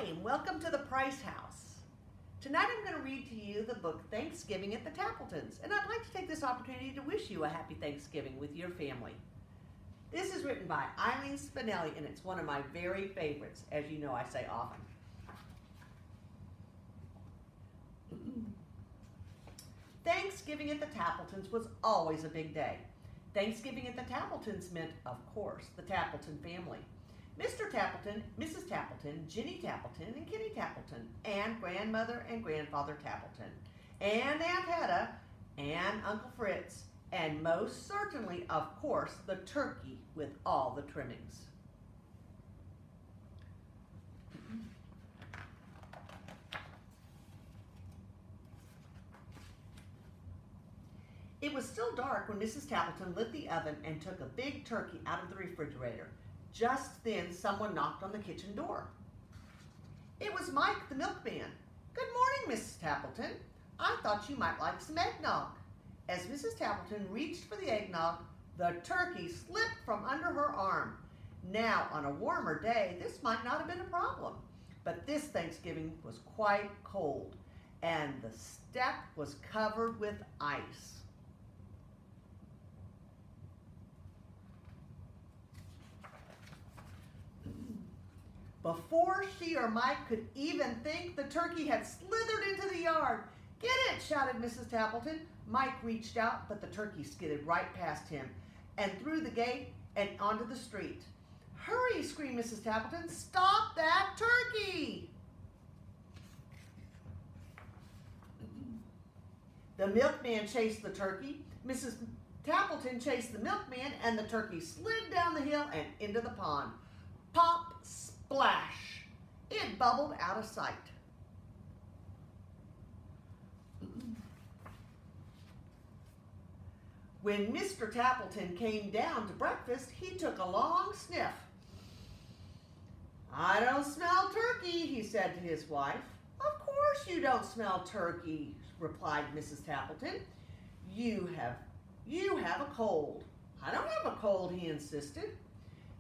and welcome to the Price House. Tonight I'm going to read to you the book Thanksgiving at the Tappletons, and I'd like to take this opportunity to wish you a happy Thanksgiving with your family. This is written by Eileen Spinelli, and it's one of my very favorites, as you know I say often. Thanksgiving at the Tappletons was always a big day. Thanksgiving at the Tappletons meant, of course, the Tappleton family. Mr. Tappleton, Mrs. Tappleton, Ginny Tappleton, and Kitty Tappleton, and Grandmother and Grandfather Tappleton, and Aunt Hedda, and Uncle Fritz, and most certainly, of course, the turkey with all the trimmings. It was still dark when Mrs. Tappleton lit the oven and took a big turkey out of the refrigerator. Just then, someone knocked on the kitchen door. It was Mike, the milkman. "Good morning, Mrs. Tappleton. I thought you might like some eggnog." As Mrs. Tappleton reached for the eggnog, the turkey slipped from under her arm. Now, on a warmer day, this might not have been a problem, but this Thanksgiving was quite cold, and the step was covered with ice. Before she or Mike could even think, the turkey had slithered into the yard. "Get it!" shouted Mrs. Tappleton. Mike reached out, but the turkey skidded right past him and through the gate and onto the street. "Hurry!" screamed Mrs. Tappleton. "Stop that turkey!" The milkman chased the turkey. Mrs. Tappleton chased the milkman, and the turkey slid down the hill and into the pond. Pop! Splash! It bubbled out of sight. When Mr. Tappleton came down to breakfast, he took a long sniff. "I don't smell turkey," he said to his wife. "Of course you don't smell turkey," replied Mrs. Tappleton. You have a cold." "I don't have a cold," he insisted.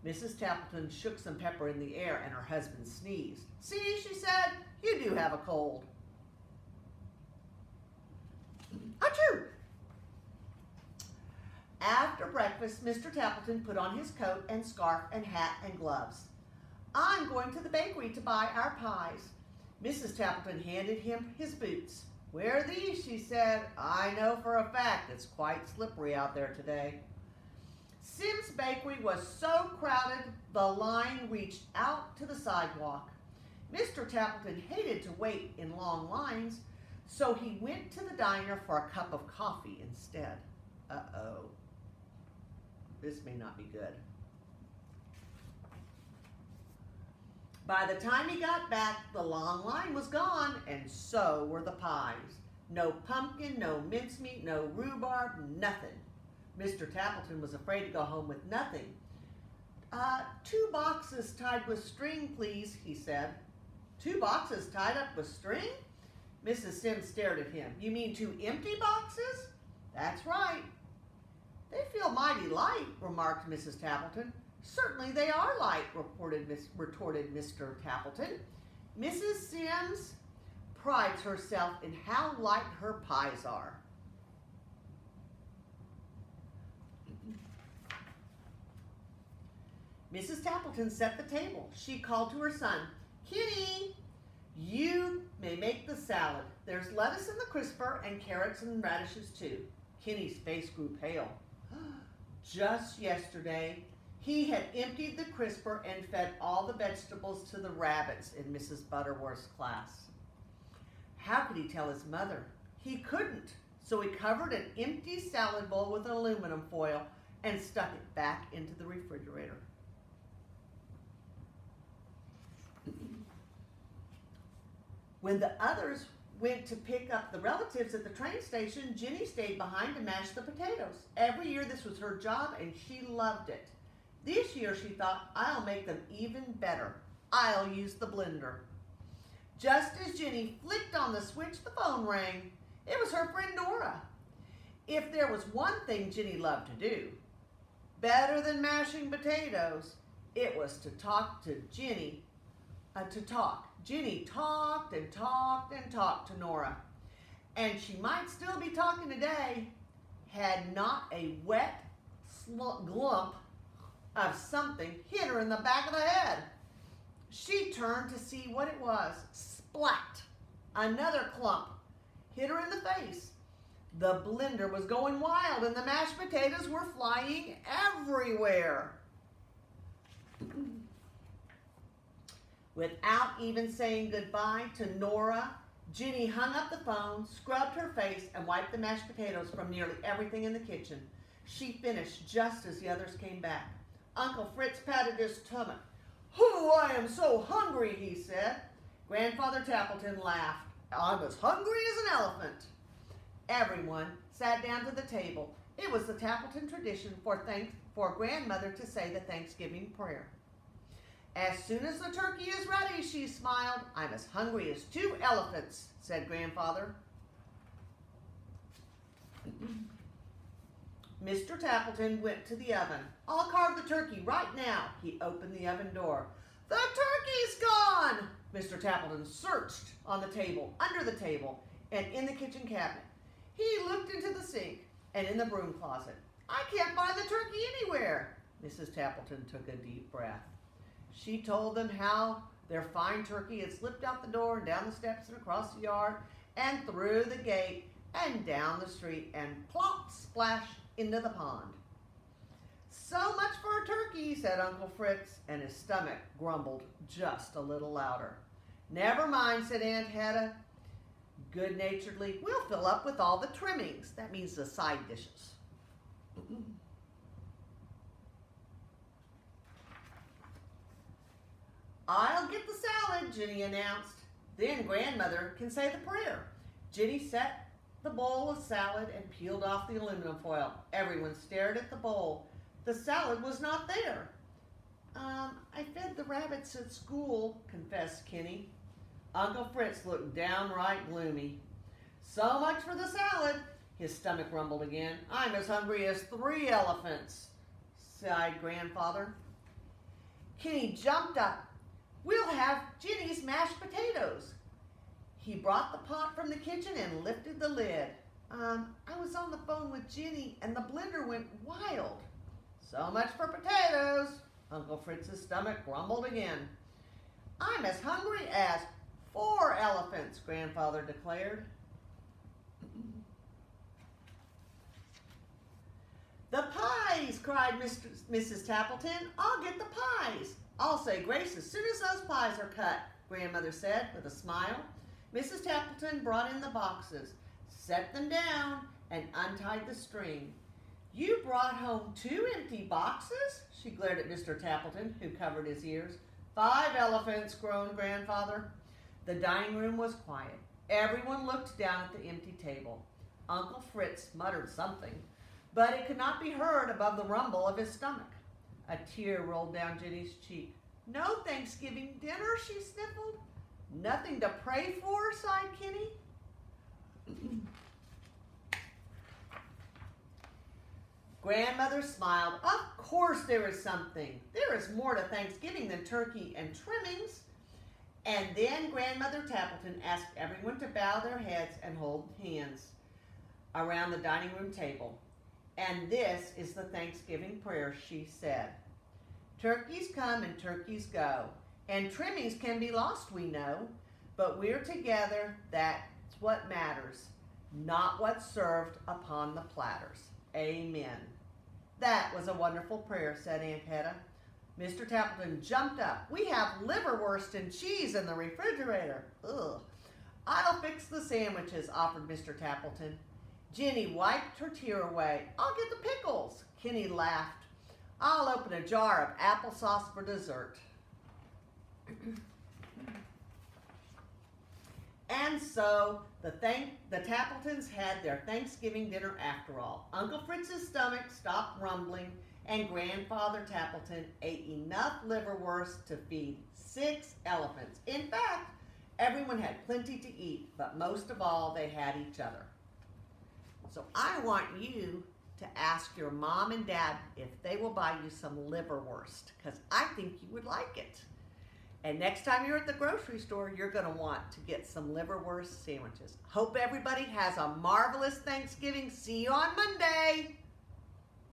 Mrs. Tappleton shook some pepper in the air and her husband sneezed. "See," she said, "you do have a cold." Achoo! After breakfast, Mr. Tappleton put on his coat and scarf and hat and gloves. "I'm going to the bakery to buy our pies." Mrs. Tappleton handed him his boots. "Wear these," she said. "I know for a fact it's quite slippery out there today." Sim's bakery was so crowded, the line reached out to the sidewalk. Mr. Tappleton hated to wait in long lines, so he went to the diner for a cup of coffee instead. Uh-oh, this may not be good. By the time he got back, the long line was gone, and so were the pies. No pumpkin, no mincemeat, no rhubarb, nothing. Mr. Tappleton was afraid to go home with nothing. 2 boxes tied with string, please," he said. "2 boxes tied up with string?" Mrs. Sim stared at him. "You mean 2 empty boxes?" "That's right." "They feel mighty light," remarked Mrs. Tappleton. "Certainly they are light," retorted Mr. Tappleton. "Mrs. Sims prides herself in how light her pies are." Mrs. Tappleton set the table. She called to her son, "Kitty, you may make the salad. There's lettuce in the crisper and carrots and radishes too." Kitty's face grew pale. Just yesterday, he had emptied the crisper and fed all the vegetables to the rabbits in Mrs. Butterworth's class. How could he tell his mother? He couldn't, so he covered an empty salad bowl with aluminum foil and stuck it back into the refrigerator. When the others went to pick up the relatives at the train station, Ginny stayed behind to mash the potatoes. Every year this was her job, and she loved it. This year she thought, "I'll make them even better. I'll use the blender." Just as Ginny flicked on the switch, the phone rang. It was her friend Nora. If there was one thing Ginny loved to do, better than mashing potatoes, it was to talk to Ginny to talk. Ginny talked and talked and talked to Nora. And she might still be talking today had not a wet glump of something hit her in the back of the head. She turned to see what it was. Splat! Another clump hit her in the face. The blender was going wild and the mashed potatoes were flying everywhere. Without even saying goodbye to Nora, Ginny hung up the phone, scrubbed her face, and wiped the mashed potatoes from nearly everything in the kitchen. She finished just as the others came back. Uncle Fritz patted his stomach. "Oh, I am so hungry," he said. Grandfather Tappleton laughed. "I'm as hungry as an elephant." Everyone sat down to the table. It was the Tappleton tradition for grandmother to say the Thanksgiving prayer. "As soon as the turkey is ready," she smiled. "I'm as hungry as 2 elephants," said Grandfather. Mr. Tappleton went to the oven. "I'll carve the turkey right now." He opened the oven door. "The turkey's gone!" Mr. Tappleton searched on the table, under the table, and in the kitchen cabinet. He looked into the sink and in the broom closet. "I can't find the turkey anywhere." Mrs. Tappleton took a deep breath. She told them how their fine turkey had slipped out the door and down the steps and across the yard and through the gate and down the street and plop, splash into the pond. "So much for a turkey," said Uncle Fritz, and his stomach grumbled just a little louder. "Never mind," said Aunt Hedda good-naturedly. "We'll fill up with all the trimmings." That means the side dishes. "I'll get the salad," Ginny announced. "Then Grandmother can say the prayer." Ginny set the bowl of salad and peeled off the aluminum foil. Everyone stared at the bowl. The salad was not there. I fed the rabbits at school," confessed Kenny. Uncle Fritz looked downright gloomy. "So much for the salad." His stomach rumbled again. "I'm as hungry as 3 elephants," sighed Grandfather. Kenny jumped up. "We'll have Ginny's mashed potatoes." He brought the pot from the kitchen and lifted the lid. I was on the phone with Ginny and the blender went wild." "So much for potatoes." Uncle Fritz's stomach grumbled again. "I'm as hungry as 4 elephants," Grandfather declared. "The pies!" cried Mrs. Tappleton. "I'll get the pies." "I'll say grace as soon as those pies are cut," Grandmother said with a smile. Mrs. Tappleton brought in the boxes, set them down, and untied the string. "You brought home 2 empty boxes?" She glared at Mr. Tappleton, who covered his ears. 5 elephants, groaned Grandfather. The dining room was quiet. Everyone looked down at the empty table. Uncle Fritz muttered something, but it could not be heard above the rumble of his stomach. A tear rolled down Ginny's cheek. "No Thanksgiving dinner," she sniffled. "Nothing to pray for," sighed Kenny. Grandmother smiled. "Of course there is something. There is more to Thanksgiving than turkey and trimmings." And then Grandmother Tappleton asked everyone to bow their heads and hold hands around the dining room table. "And this is the Thanksgiving prayer," she said. "Turkeys come and turkeys go, and trimmings can be lost, we know, but we're together, that's what matters, not what's served upon the platters. Amen." "That was a wonderful prayer," said Aunt Hedda. Mr. Tappleton jumped up. "We have liverwurst and cheese in the refrigerator." "Ugh." "I'll fix the sandwiches," offered Mr. Tappleton. Ginny wiped her tear away. "I'll get the pickles." Kenny laughed. "I'll open a jar of applesauce for dessert." And so the Tappletons had their Thanksgiving dinner after all. Uncle Fritz's stomach stopped rumbling, and Grandfather Tappleton ate enough liverwurst to feed 6 elephants. In fact, everyone had plenty to eat, but most of all, they had each other. So I want you to ask your mom and dad if they will buy you some liverwurst, because I think you would like it. And next time you're at the grocery store, you're going to want to get some liverwurst sandwiches. Hope everybody has a marvelous Thanksgiving. See you on Monday.